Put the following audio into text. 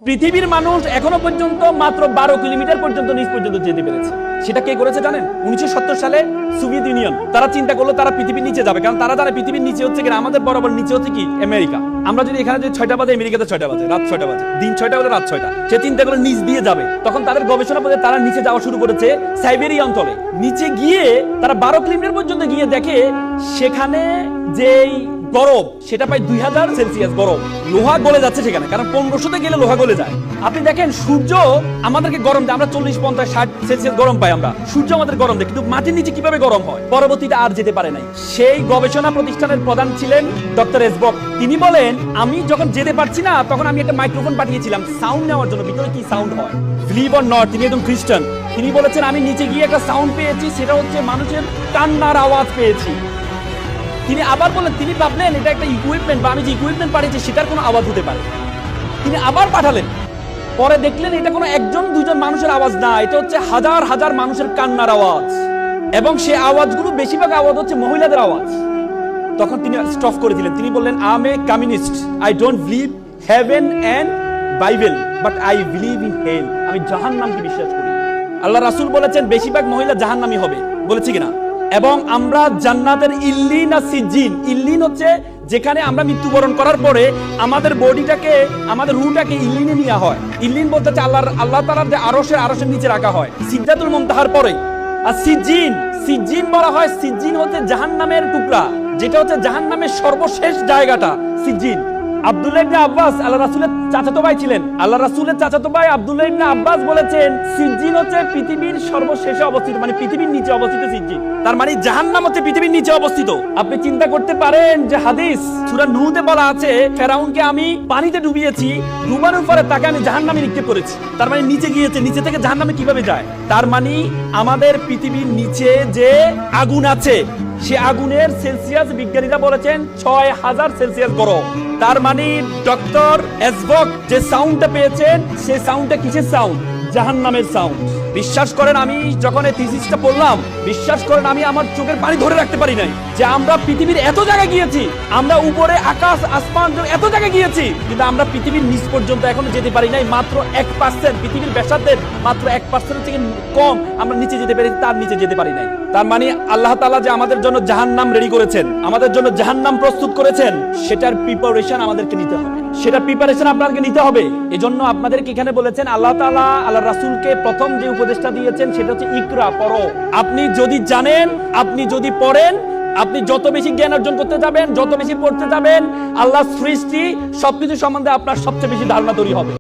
পৃথিবীর মানুষ এখনো পর্যন্ত মাত্র 12 কিলোমিটার পর্যন্ত নিচ পর্যন্ত যেতে পেরেছে। সেটা কে করেছে জানেন? 1970 সালে সোভিয়েত ইউনিয়ন। তারা চিন্তা করলো তারা পৃথিবীর নিচে যাবে, কারণ তারা জানে পৃথিবীর নিচে হচ্ছে কি আমাদের বরাবর নিচে হচ্ছে কি আমেরিকা। আমরা যদি এখানে যদি 6টা বাজে, আমেরিকাতে 6টা বাজে, রাত 6টা বাজে, দিন 6টা বাজে, রাত 6টা। সে চিন্তা করে নিচ দিয়ে যাবে। তখন তাদের গবেষণা পথে তারা নিচে যাওয়া শুরু করেছে সাইবেরিয়া অঞ্চলে। নিচে গিয়ে তারা 12 কিলোমিটার পর্যন্ত গিয়ে দেখে সেখানে যেই গরম সেটা প্রায় 2000 সেলসিয়াস গরম। লোহা গলে যাচ্ছে সেখানে, কারণ 1500তে গেলে লোহা গলে যায়। আপনি দেখেন সূর্য আমাদেরকে গরম দেয়, আমরা 40, 50, 60 সেলসিয়াস গরম পাই আমরা। সূর্য আমাদের গরম দেয়, কিন্তু মাটির নিচে কিভাবে গরম হয়? পরবর্তীতে আর যেতে পারে নাই। সেই গবেষণা প্রতিষ্ঠানের প্রধান ছিলেন ডক্টর এসবক। তিনি বলেন, আমি যখন যেতে পারছি না তখন আমি একটা মাইক্রোফোন পাঠিয়েছিলাম সাউন্ড নেওয়ার জন্য, ভিতরে কি সাউন্ড হয়। বিলিভ অর নট, তিনি একদম খ্রিস্টান। তিনি বলেছেন আমি নিচে গিয়ে একটা সাউন্ড পেয়েছি, সেটা হচ্ছে মানুষের কান্নার আওয়াজ পেয়েছি। তিনি আবার বলেন, তিনি ভাবলেন এটা একটা ইকুইপমেন্ট বা আমি যে ইকুইপমেন্ট পাঠিয়েছি সেটার কোনো আওয়াজ হতে পারে। তিনি আবার পাঠালেন, পরে দেখলেন এটা কোনো একজন দুজন মানুষের আওয়াজ না, এটা হচ্ছে হাজার হাজার মানুষের কান্নার আওয়াজ, এবং সেই আওয়াজগুলো বেশিরভাগ আওয়াজ হচ্ছে মহিলাদের আওয়াজ। তখন তিনি স্টপ করে দিলেন। তিনি বললেন, I am a communist, I don't believe heaven and Bible, but I believe in hell. আমি জাহান্নামকে বিশ্বাস করি। আল্লাহ রাসূল বলেছেন বেশিরভাগ মহিলা জাহান্নামী হবে, বলেছি কিনা? এবং আমরা জান্নাতের ইল্লিন আর সিজ্জিন, ইল্লিন হচ্ছে যেখানে আমরা মৃত্যুবরণ করার পরে আমাদের বডিটাকে, আমাদের রূহটাকে ইল্লিনে নেওয়া হয়। ইল্লিন বলতে হচ্ছে আল্লাহ তাআলার যে আরশের নিচে রাখা হয় সিদরাতুল মুনতাহার পরে। আর সিজ্জিন বলা হয়, সিজ্জিন হচ্ছে জাহান্নামের টুকরা, যেটা হচ্ছে জাহান্নামের সর্বশেষ জায়গাটা সিজ্জিন। আব্দুল্লাহ ইবনে আব্বাস আল্লাহ রাসূলের চাচাতো ভাই ছিলেন। আল্লাহ রাসূলের চাচাতো ভাই আব্দুল্লাহ ইবনে আব্বাস বলেছেন সিজ্জিন হচ্ছে পৃথিবীর সর্বশেষে অবস্থিত, মানে পৃথিবীর নিচে অবস্থিত সিজ্জিন। তার মানে জাহান্নাম হচ্ছে পৃথিবীর নিচে অবস্থিত। আপনি চিন্তা করতে পারেন যে হাদিস সূরা নূহতে বলা আছে ফেরাউনকে আমি পানিতে ডুবিয়েছি, ডুবানোর পরে তাকে আমি জাহান্নামে নিক্ষেপ করেছি। তার মানে নিচে গিয়েছে, নিচে থেকে জাহান্নামে কিভাবে যায়? তার মানে আমাদের পৃথিবীর নিচে যে আগুন আছে সে আগুনের সেলসিয়াস বিজ্ঞানীরা বলেছেন 6000 সেলসিয়াস গরম। তার মানে ডক্টর এসবক যে সাউন্ডটা পেয়েছেন সে সাউন্ডটা কিসের সাউন্ড? জাহান্নামের সাউন্ড। বিশ্বাস করেন, আমি যখন এই থিসিসটা পড়লাম, বিশ্বাস করেন আমি আমার চোখের পানি ধরে রাখতে পারি নাই যে আমরা পৃথিবীর এত জায়গায় গিয়েছি, আমরা উপরে আকাশ আসমান এত জায়গায় গিয়েছি, কিন্তু আমরা পৃথিবীর নিচ পর্যন্ত এখনো যেতে পারি নাই। মাত্র 1%, পৃথিবীর ব্যাসার্ধের মাত্র 1% থেকে কম আমরা নিচে যেতে পারি, তার নিচে যেতে পারি নাই। তার মানে আল্লাহ তাআলা যে আমাদের জন্য জাহান্নাম রেডি করেছেন, আমাদের জন্য জাহান্নাম প্রস্তুত করেছেন, সেটার প্রিপারেশন আমাদেরকে নিতে হবে, সেটা প্রিপারেশন আপনাদেরকে নিতে হবে। এজন্য আপনাদেরকে এখানে বলেছেন আল্লাহ তাআলা আল্লাহ রাসূলকে প্রথম যে উপদেশটা দিয়েছেন সেটা হচ্ছে ইকরা, পড়ো। আপনি যদি জানেন, আপনি যদি পড়েন, আপনি যত বেশি জ্ঞান অর্জন করতে যাবেন, যত বেশি পড়তে যাবেন, আল্লাহর সৃষ্টি সবকিছু সম্বন্ধে আপনার সবচেয়ে বেশি ধারণা তৈরি হবে।